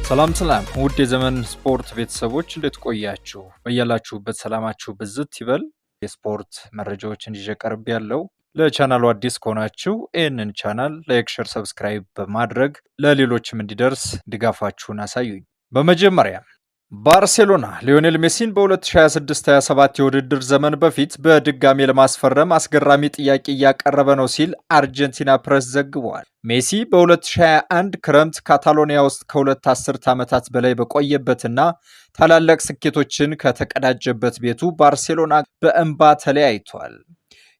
ሰላም ውድ የዘመን ስፖርት ቤተሰቦች እንዴት ቆያችሁ? በያላችሁበት ሰላማችሁ ብዝት ይበል። የስፖርት መረጃዎችን ይዤ ቀርብ ያለው ለቻናሉ አዲስ ከሆናችሁ ይህንን ቻናል ላይክ፣ ሼር፣ ሰብስክራይብ በማድረግ ለሌሎችም እንዲደርስ ድጋፋችሁን አሳዩኝ። በመጀመሪያ ባርሴሎና ሊዮኔል ሜሲን በ2026-27 የውድድር ዘመን በፊት በድጋሜ ለማስፈረም አስገራሚ ጥያቄ እያቀረበ ነው ሲል አርጀንቲና ፕሬስ ዘግቧል። ሜሲ በ2021 ክረምት ካታሎኒያ ውስጥ ከሁለት አስርት ዓመታት በላይ በቆየበትና ታላላቅ ስኬቶችን ከተቀዳጀበት ቤቱ ባርሴሎና በእንባ ተለያይቷል።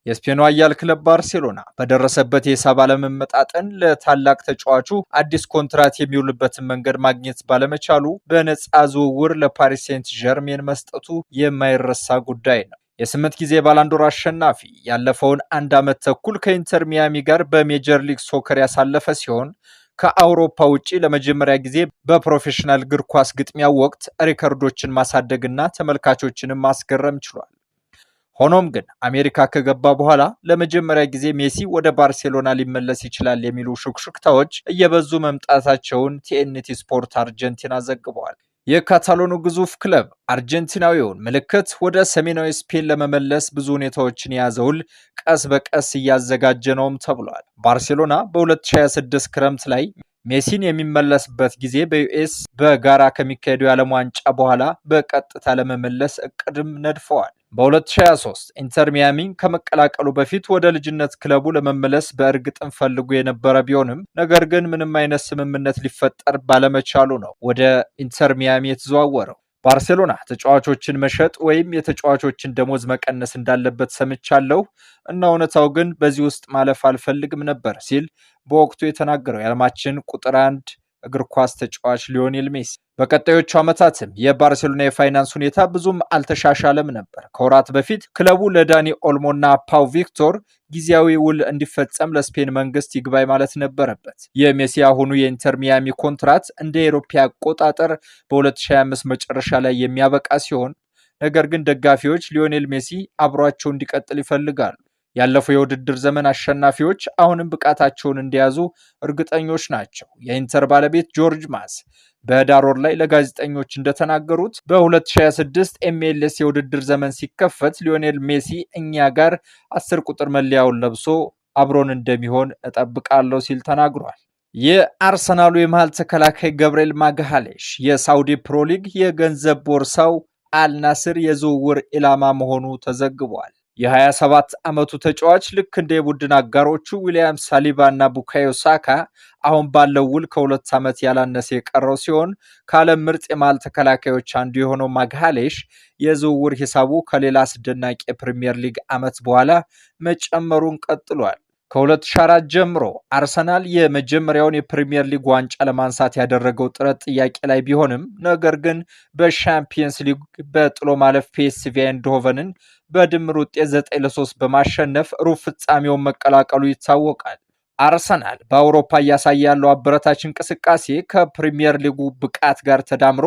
የስፔኑ ኃያል ክለብ ባርሴሎና በደረሰበት የሂሳብ አለመመጣጠን ለታላቅ ተጫዋቹ አዲስ ኮንትራት የሚውልበትን መንገድ ማግኘት ባለመቻሉ በነፃ ዝውውር ለፓሪስ ሴንት ጀርሜን መስጠቱ የማይረሳ ጉዳይ ነው። የ8 ጊዜ ባላንዶር አሸናፊ ያለፈውን አንድ ዓመት ተኩል ከኢንተር ሚያሚ ጋር በሜጀር ሊግ ሶከር ያሳለፈ ሲሆን ከአውሮፓ ውጪ ለመጀመሪያ ጊዜ በፕሮፌሽናል እግር ኳስ ግጥሚያ ወቅት ሪከርዶችን ማሳደግና ተመልካቾችንም ማስገረም ችሏል። ሆኖም ግን አሜሪካ ከገባ በኋላ ለመጀመሪያ ጊዜ ሜሲ ወደ ባርሴሎና ሊመለስ ይችላል የሚሉ ሹክሹክታዎች እየበዙ መምጣታቸውን ቲኤንቲ ስፖርት አርጀንቲና ዘግበዋል። የካታሎኑ ግዙፍ ክለብ አርጀንቲናዊውን ምልክት ወደ ሰሜናዊ ስፔን ለመመለስ ብዙ ሁኔታዎችን የያዘውል ቀስ በቀስ እያዘጋጀ ነውም ተብሏል። ባርሴሎና በ2026 ክረምት ላይ ሜሲን የሚመለስበት ጊዜ በዩኤስ በጋራ ከሚካሄደው የዓለም ዋንጫ በኋላ በቀጥታ ለመመለስ እቅድም ነድፈዋል። በ2023 ኢንተር ሚያሚን ከመቀላቀሉ በፊት ወደ ልጅነት ክለቡ ለመመለስ በእርግጥም ፈልጎ የነበረ ቢሆንም ነገር ግን ምንም አይነት ስምምነት ሊፈጠር ባለመቻሉ ነው ወደ ኢንተር ሚያሚ የተዘዋወረው። ባርሴሎና ተጫዋቾችን መሸጥ ወይም የተጫዋቾችን ደሞዝ መቀነስ እንዳለበት ሰምቻለሁ እና እውነታው ግን በዚህ ውስጥ ማለፍ አልፈልግም ነበር ሲል በወቅቱ የተናገረው የዓለማችን ቁጥር 1 እግር ኳስ ተጫዋች ሊዮኔል ሜሲ በቀጣዮቹ ዓመታትም የባርሴሎና የፋይናንስ ሁኔታ ብዙም አልተሻሻለም ነበር። ከወራት በፊት ክለቡ ለዳኒ ኦልሞና ፓው ቪክቶር ጊዜያዊ ውል እንዲፈጸም ለስፔን መንግስት ይግባኝ ማለት ነበረበት። የሜሲ አሁኑ የኢንተር ሚያሚ ኮንትራት እንደ አውሮፓ አቆጣጠር በ2025 መጨረሻ ላይ የሚያበቃ ሲሆን ነገር ግን ደጋፊዎች ሊዮኔል ሜሲ አብሯቸው እንዲቀጥል ይፈልጋሉ። ያለፈው የውድድር ዘመን አሸናፊዎች አሁንም ብቃታቸውን እንደያዙ እርግጠኞች ናቸው። የኢንተር ባለቤት ጆርጅ ማስ በህዳር ወር ላይ ለጋዜጠኞች እንደተናገሩት በ2026 ኤምኤልኤስ የውድድር ዘመን ሲከፈት ሊዮኔል ሜሲ እኛ ጋር 10 ቁጥር መለያውን ለብሶ አብሮን እንደሚሆን እጠብቃለሁ ሲል ተናግሯል። የአርሰናሉ የመሃል ተከላካይ ገብርኤል ማግሃሌሽ የሳውዲ ፕሮ ሊግ የገንዘብ ቦርሳው አልናስር የዝውውር ኢላማ መሆኑ ተዘግቧል። የ27 ዓመቱ ተጫዋች ልክ እንደ የቡድን አጋሮቹ ዊሊያም ሳሊባ እና ቡካዮ ሳካ አሁን ባለው ውል ከ2 ዓመት ያላነሰ የቀረው ሲሆን ከዓለም ምርጥ የመሃል ተከላካዮች አንዱ የሆነው ማግሃሌሽ የዝውውር ሂሳቡ ከሌላ አስደናቂ የፕሪሚየር ሊግ ዓመት በኋላ መጨመሩን ቀጥሏል። ከ2004 ጀምሮ አርሰናል የመጀመሪያውን የፕሪሚየር ሊግ ዋንጫ ለማንሳት ያደረገው ጥረት ጥያቄ ላይ ቢሆንም ነገር ግን በሻምፒየንስ ሊግ በጥሎ ማለፍ ፒኤስቪ አይንድሆቨንን በድምር ውጤት 9-3 በማሸነፍ ሩብ ፍጻሜውን መቀላቀሉ ይታወቃል። አርሰናል በአውሮፓ እያሳየ ያለው አበረታች እንቅስቃሴ ከፕሪሚየር ሊጉ ብቃት ጋር ተዳምሮ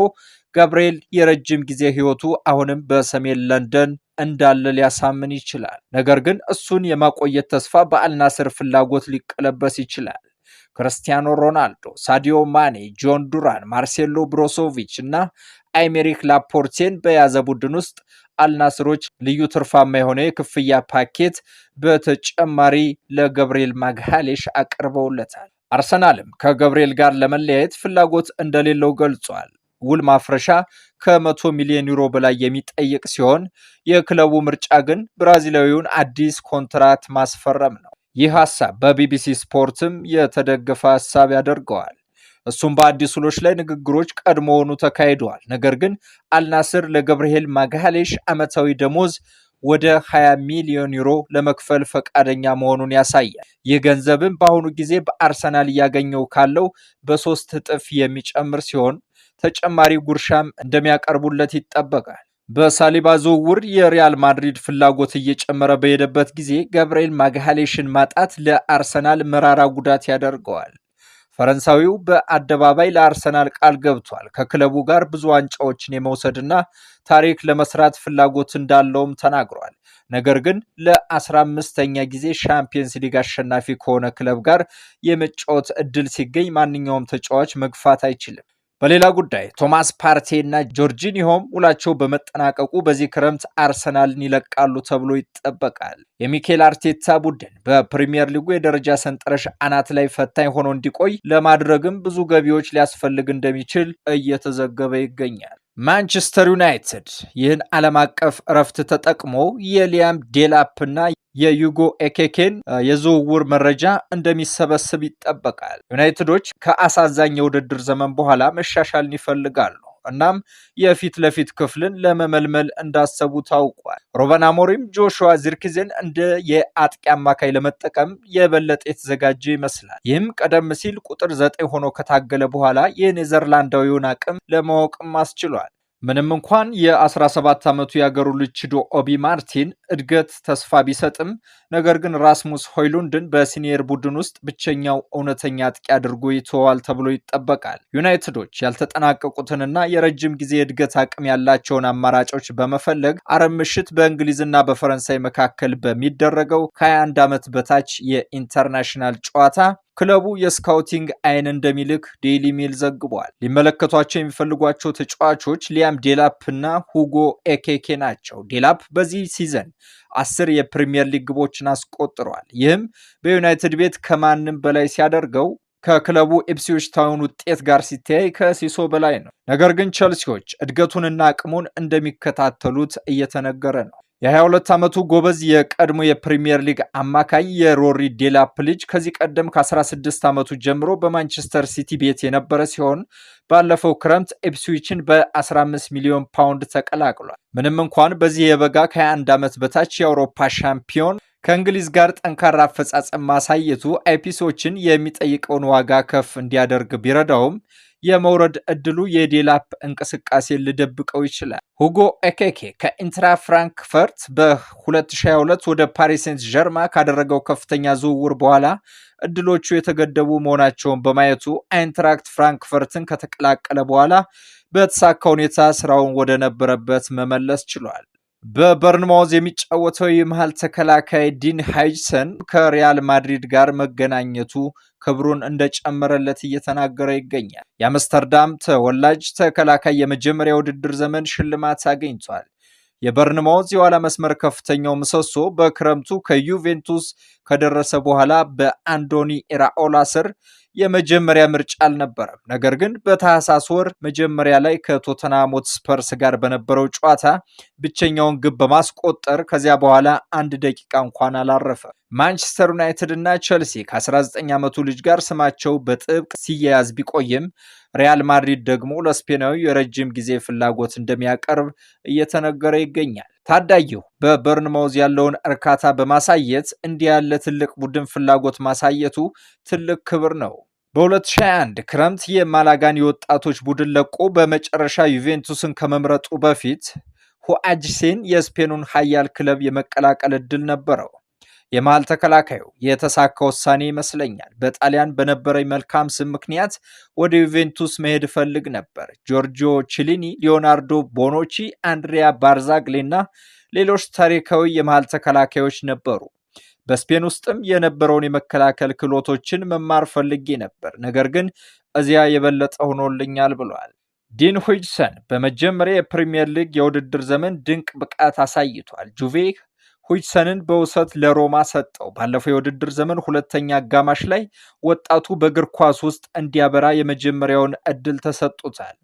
ገብርኤል የረጅም ጊዜ ህይወቱ አሁንም በሰሜን ለንደን እንዳለ ሊያሳምን ይችላል። ነገር ግን እሱን የማቆየት ተስፋ በአልናስር ፍላጎት ሊቀለበስ ይችላል። ክርስቲያኖ ሮናልዶ፣ ሳዲዮ ማኔ፣ ጆን ዱራን፣ ማርሴሎ ብሮሶቪች እና አይሜሪክ ላፖርቴን በያዘ ቡድን ውስጥ አልናስሮች ልዩ ትርፋማ የሆነ የክፍያ ፓኬት በተጨማሪ ለገብርኤል ማግሃሌሽ አቅርበውለታል። አርሰናልም ከገብርኤል ጋር ለመለያየት ፍላጎት እንደሌለው ገልጿል። ውል ማፍረሻ ከ100 ሚሊዮን ዩሮ በላይ የሚጠይቅ ሲሆን የክለቡ ምርጫ ግን ብራዚላዊውን አዲስ ኮንትራት ማስፈረም ነው። ይህ ሐሳብ በቢቢሲ ስፖርትም የተደገፈ ሐሳብ ያደርገዋል። እሱም በአዲስ ውሎች ላይ ንግግሮች ቀድሞውኑ ተካሂደዋል። ነገር ግን አልናስር ለገብርኤል ማግሃሌሽ ዓመታዊ ደሞዝ ወደ 20 ሚሊዮን ዩሮ ለመክፈል ፈቃደኛ መሆኑን ያሳያል። ይህ ገንዘብም በአሁኑ ጊዜ በአርሰናል እያገኘው ካለው በ3 እጥፍ የሚጨምር ሲሆን ተጨማሪ ጉርሻም እንደሚያቀርቡለት ይጠበቃል። በሳሊባ ዝውውር የሪያል ማድሪድ ፍላጎት እየጨመረ በሄደበት ጊዜ ገብርኤል ማግሃሌሽን ማጣት ለአርሰናል መራራ ጉዳት ያደርገዋል። ፈረንሳዊው በአደባባይ ለአርሰናል ቃል ገብቷል። ከክለቡ ጋር ብዙ ዋንጫዎችን የመውሰድና ታሪክ ለመስራት ፍላጎት እንዳለውም ተናግሯል። ነገር ግን ለ15ኛ ጊዜ ሻምፒየንስ ሊግ አሸናፊ ከሆነ ክለብ ጋር የመጫወት እድል ሲገኝ ማንኛውም ተጫዋች መግፋት አይችልም። በሌላ ጉዳይ ቶማስ ፓርቴ እና ጆርጂኒሆም ውላቸው በመጠናቀቁ በዚህ ክረምት አርሰናልን ይለቃሉ ተብሎ ይጠበቃል። የሚኬል አርቴታ ቡድን በፕሪሚየር ሊጉ የደረጃ ሰንጠረዥ አናት ላይ ፈታኝ ሆኖ እንዲቆይ ለማድረግም ብዙ ገቢዎች ሊያስፈልግ እንደሚችል እየተዘገበ ይገኛል። ማንቸስተር ዩናይትድ ይህን ዓለም አቀፍ እረፍት ተጠቅሞ የሊያም ዴላፕ እና የዩጎ ኤኬኬን የዝውውር መረጃ እንደሚሰበስብ ይጠበቃል። ዩናይትዶች ከአሳዛኝ የውድድር ዘመን በኋላ መሻሻልን ይፈልጋሉ። እናም የፊት ለፊት ክፍልን ለመመልመል እንዳሰቡ ታውቋል። ሩበን አሞሪም ጆሹዋ ዚርክዜን እንደ የአጥቂ አማካይ ለመጠቀም የበለጠ የተዘጋጀ ይመስላል። ይህም ቀደም ሲል ቁጥር 9 ሆኖ ከታገለ በኋላ የኔዘርላንዳዊውን አቅም ለማወቅም አስችሏል። ምንም እንኳን የ17 ዓመቱ የአገሩ ልጅ ቺዶ ኦቢ ማርቲን እድገት ተስፋ ቢሰጥም ነገር ግን ራስሙስ ሆይሉንድን በሲኒየር ቡድን ውስጥ ብቸኛው እውነተኛ አጥቂ አድርጎ ይተዋል ተብሎ ይጠበቃል። ዩናይትዶች ያልተጠናቀቁትንና የረጅም ጊዜ እድገት አቅም ያላቸውን አማራጮች በመፈለግ አርብ ምሽት በእንግሊዝና በፈረንሳይ መካከል በሚደረገው ከ21 ዓመት በታች የኢንተርናሽናል ጨዋታ ክለቡ የስካውቲንግ አይን እንደሚልክ ዴይሊ ሜል ዘግቧል። ሊመለከቷቸው የሚፈልጓቸው ተጫዋቾች ሊያም ዴላፕ እና ሁጎ ኤኬኬ ናቸው። ዴላፕ በዚህ ሲዘን 10 የፕሪሚየር ሊግ ግቦችን አስቆጥሯል። ይህም በዩናይትድ ቤት ከማንም በላይ ሲያደርገው ከክለቡ ኢፕስዊች ታውን ውጤት ጋር ሲተያይ ከሲሶ በላይ ነው። ነገር ግን ቸልሲዎች እድገቱንና አቅሙን እንደሚከታተሉት እየተነገረ ነው። የ22 ዓመቱ ጎበዝ የቀድሞ የፕሪሚየር ሊግ አማካይ የሮሪ ዴላፕ ልጅ ከዚህ ቀደም ከ16 ዓመቱ ጀምሮ በማንቸስተር ሲቲ ቤት የነበረ ሲሆን ባለፈው ክረምት ኢፕስዊችን በ15 ሚሊዮን ፓውንድ ተቀላቅሏል። ምንም እንኳን በዚህ የበጋ ከ21 ዓመት በታች የአውሮፓ ሻምፒዮን ከእንግሊዝ ጋር ጠንካራ አፈጻጸም ማሳየቱ አይፒሲዎችን የሚጠይቀውን ዋጋ ከፍ እንዲያደርግ ቢረዳውም የመውረድ እድሉ የዴላፕ እንቅስቃሴ ሊደብቀው ይችላል። ሁጎ ኤኬኬ ከኢንትራ ፍራንክፈርት በ2022 ወደ ፓሪስ ሴንት ጀርማ ካደረገው ከፍተኛ ዝውውር በኋላ እድሎቹ የተገደቡ መሆናቸውን በማየቱ አይንትራክት ፍራንክፈርትን ከተቀላቀለ በኋላ በተሳካ ሁኔታ ስራውን ወደ ነበረበት መመለስ ችሏል። በበርንማውዝ የሚጫወተው የመሃል ተከላካይ ዲን ሃይጅሰን ከሪያል ማድሪድ ጋር መገናኘቱ ክብሩን እንደጨመረለት እየተናገረ ይገኛል። የአምስተርዳም ተወላጅ ተከላካይ የመጀመሪያ ውድድር ዘመን ሽልማት አግኝቷል። የበርንማውዝ የኋላ መስመር ከፍተኛው ምሰሶ በክረምቱ ከዩቬንቱስ ከደረሰ በኋላ በአንዶኒ ኢራኦላ ስር የመጀመሪያ ምርጫ አልነበረም። ነገር ግን በታህሳስ ወር መጀመሪያ ላይ ከቶተንሃም ሆትስፐርስ ጋር በነበረው ጨዋታ ብቸኛውን ግብ በማስቆጠር ከዚያ በኋላ 1 ደቂቃ እንኳን አላረፈ። ማንቸስተር ዩናይትድ እና ቸልሲ ከ19 ዓመቱ ልጅ ጋር ስማቸው በጥብቅ ሲያያዝ ቢቆይም ሪያል ማድሪድ ደግሞ ለስፔናዊ የረጅም ጊዜ ፍላጎት እንደሚያቀርብ እየተነገረ ይገኛል። ታዳጊው በበርንማውዝ ያለውን እርካታ በማሳየት እንዲህ ያለ ትልቅ ቡድን ፍላጎት ማሳየቱ ትልቅ ክብር ነው። በ2021 ክረምት የማላጋን የወጣቶች ቡድን ለቆ በመጨረሻ ዩቬንቱስን ከመምረጡ በፊት ሁአጅሴን የስፔኑን ኃያል ክለብ የመቀላቀል እድል ነበረው። የመሃል ተከላካዩ የተሳካ ውሳኔ ይመስለኛል። በጣሊያን በነበረኝ መልካም ስም ምክንያት ወደ ዩቬንቱስ መሄድ እፈልግ ነበር። ጆርጂዮ ቺሊኒ፣ ሊዮናርዶ ቦኖቺ፣ አንድሪያ ባርዛግሌ እና ሌሎች ታሪካዊ የመሃል ተከላካዮች ነበሩ። በስፔን ውስጥም የነበረውን የመከላከል ክህሎቶችን መማር ፈልጌ ነበር፣ ነገር ግን እዚያ የበለጠ ሆኖልኛል ብሏል። ዲን ሁይጅሰን በመጀመሪያ የፕሪሚየር ሊግ የውድድር ዘመን ድንቅ ብቃት አሳይቷል። ጁቬ ሁይጅሰንን በውሰት ለሮማ ሰጠው። ባለፈው የውድድር ዘመን ሁለተኛ አጋማሽ ላይ ወጣቱ በእግር ኳስ ውስጥ እንዲያበራ የመጀመሪያውን እድል ተሰጥቶታል።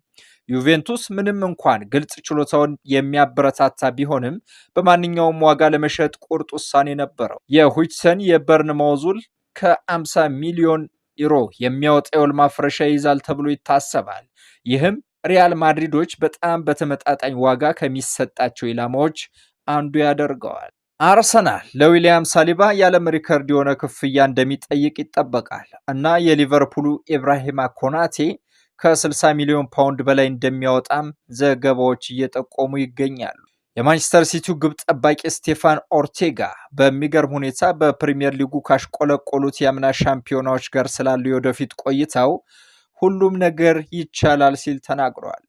ዩቬንቱስ ምንም እንኳን ግልጽ ችሎታውን የሚያበረታታ ቢሆንም በማንኛውም ዋጋ ለመሸጥ ቁርጥ ውሳኔ ነበረው። የሁይጅሰን የበርንማውዝ ውል ከ50 ሚሊዮን ዩሮ የሚያወጣ የውል ማፍረሻ ይይዛል ተብሎ ይታሰባል። ይህም ሪያል ማድሪዶች በጣም በተመጣጣኝ ዋጋ ከሚሰጣቸው ኢላማዎች አንዱ ያደርገዋል። አርሰናል ለዊሊያም ሳሊባ የዓለም ሪከርድ የሆነ ክፍያ እንደሚጠይቅ ይጠበቃል እና የሊቨርፑሉ ኢብራሂማ ኮናቴ ከ60 ሚሊዮን ፓውንድ በላይ እንደሚያወጣም ዘገባዎች እየጠቆሙ ይገኛሉ። የማንቸስተር ሲቲው ግብ ጠባቂ ስቴፋን ኦርቴጋ በሚገርም ሁኔታ በፕሪሚየር ሊጉ ካሽቆለቆሉት የአምና ሻምፒዮናዎች ጋር ስላሉ የወደፊት ቆይታው ሁሉም ነገር ይቻላል ሲል ተናግሯል።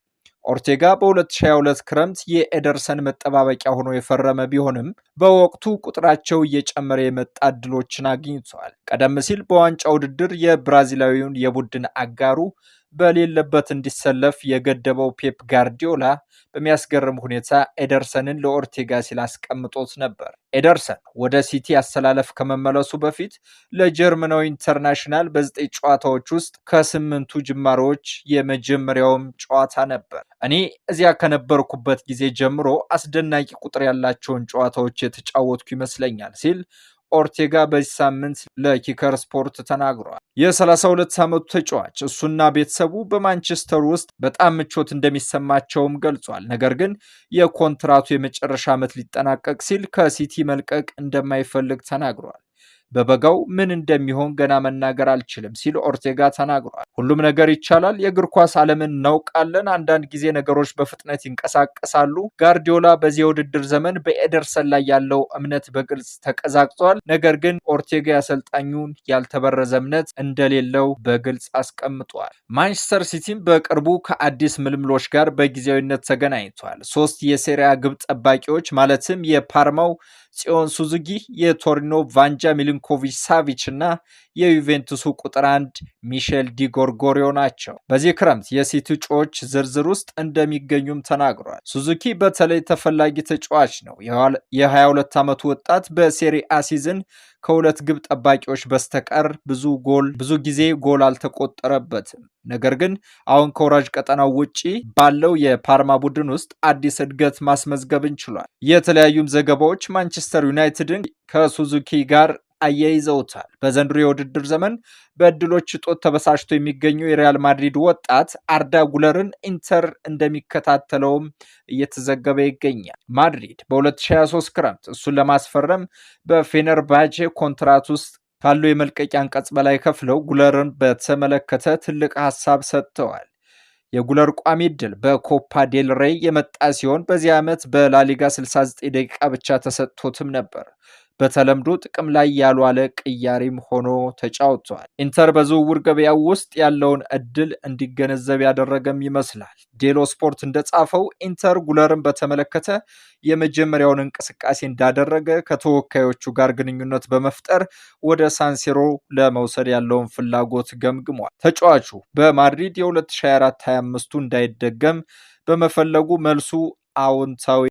ኦርቴጋ በ2022 ክረምት የኤደርሰን መጠባበቂያ ሆኖ የፈረመ ቢሆንም በወቅቱ ቁጥራቸው እየጨመረ የመጣ እድሎችን አግኝተዋል። ቀደም ሲል በዋንጫ ውድድር የብራዚላዊውን የቡድን አጋሩ በሌለበት እንዲሰለፍ የገደበው ፔፕ ጋርዲዮላ በሚያስገርም ሁኔታ ኤደርሰንን ለኦርቴጋ ሲል አስቀምጦት ነበር። ኤደርሰን ወደ ሲቲ አሰላለፍ ከመመለሱ በፊት ለጀርመናዊ ኢንተርናሽናል በ9 ጨዋታዎች ውስጥ ከ8ቱ ጅማሬዎች የመጀመሪያውም ጨዋታ ነበር። እኔ እዚያ ከነበርኩበት ጊዜ ጀምሮ አስደናቂ ቁጥር ያላቸውን ጨዋታዎች የተጫወትኩ ይመስለኛል ሲል ኦርቴጋ በዚህ ሳምንት ለኪከር ስፖርት ተናግሯል። የ32 ዓመቱ ተጫዋች እሱና ቤተሰቡ በማንቸስተር ውስጥ በጣም ምቾት እንደሚሰማቸውም ገልጿል። ነገር ግን የኮንትራቱ የመጨረሻ ዓመት ሊጠናቀቅ ሲል ከሲቲ መልቀቅ እንደማይፈልግ ተናግሯል። በበጋው ምን እንደሚሆን ገና መናገር አልችልም ሲል ኦርቴጋ ተናግሯል። ሁሉም ነገር ይቻላል። የእግር ኳስ ዓለምን እናውቃለን። አንዳንድ ጊዜ ነገሮች በፍጥነት ይንቀሳቀሳሉ። ጋርዲዮላ በዚህ የውድድር ዘመን በኤደርሰን ላይ ያለው እምነት በግልጽ ተቀዛቅዟል። ነገር ግን ኦርቴጋ ያሰልጣኙን ያልተበረዘ እምነት እንደሌለው በግልጽ አስቀምጧል። ማንቸስተር ሲቲም በቅርቡ ከአዲስ ምልምሎች ጋር በጊዜያዊነት ተገናኝቷል። 3 የሴሪያ ግብ ጠባቂዎች ማለትም የፓርማው ጽዮን ሱዙጊ፣ የቶሪኖ ቫንጃ ሚሊንኮቪች ሳቪች እና የዩቬንቱሱ ቁጥር 1 ሚሼል ዲጎርጎሪዮ ናቸው። በዚህ ክረምት የሲቲ እጩዎች ዝርዝር ውስጥ እንደሚገኙም ተናግሯል። ሱዙኪ በተለይ ተፈላጊ ተጫዋች ነው። የ22 ዓመቱ ወጣት በሴሪአ ሲዝን ከ2 ግብ ጠባቂዎች በስተቀር ብዙ ጊዜ ጎል አልተቆጠረበትም። ነገር ግን አሁን ከወራጅ ቀጠናው ውጪ ባለው የፓርማ ቡድን ውስጥ አዲስ እድገት ማስመዝገብን ችሏል። የተለያዩም ዘገባዎች ማንቸስተር ዩናይትድን ከሱዙኪ ጋር አያይዘውታል። በዘንድሮ የውድድር ዘመን በእድሎች እጦት ተበሳጭቶ የሚገኘው የሪያል ማድሪድ ወጣት አርዳ ጉለርን ኢንተር እንደሚከታተለውም እየተዘገበ ይገኛል። ማድሪድ በ2023 ክረምት እሱን ለማስፈረም በፌነርባቼ ኮንትራት ውስጥ ካለው የመልቀቂያ አንቀጽ በላይ ከፍለው ጉለርን በተመለከተ ትልቅ ሀሳብ ሰጥተዋል። የጉለር ቋሚ ዕድል በኮፓ ዴል ሬይ የመጣ ሲሆን በዚህ ዓመት በላሊጋ 69 ደቂቃ ብቻ ተሰጥቶትም ነበር። በተለምዶ ጥቅም ላይ ያልዋለ ቅያሪም ሆኖ ተጫውቷል። ኢንተር በዝውውር ገበያው ውስጥ ያለውን እድል እንዲገነዘብ ያደረገም ይመስላል። ዴሎ ስፖርት እንደጻፈው ኢንተር ጉለርን በተመለከተ የመጀመሪያውን እንቅስቃሴ እንዳደረገ ከተወካዮቹ ጋር ግንኙነት በመፍጠር ወደ ሳንሲሮ ለመውሰድ ያለውን ፍላጎት ገምግሟል። ተጫዋቹ በማድሪድ የ2024/25 እንዳይደገም በመፈለጉ መልሱ አዎንታዊ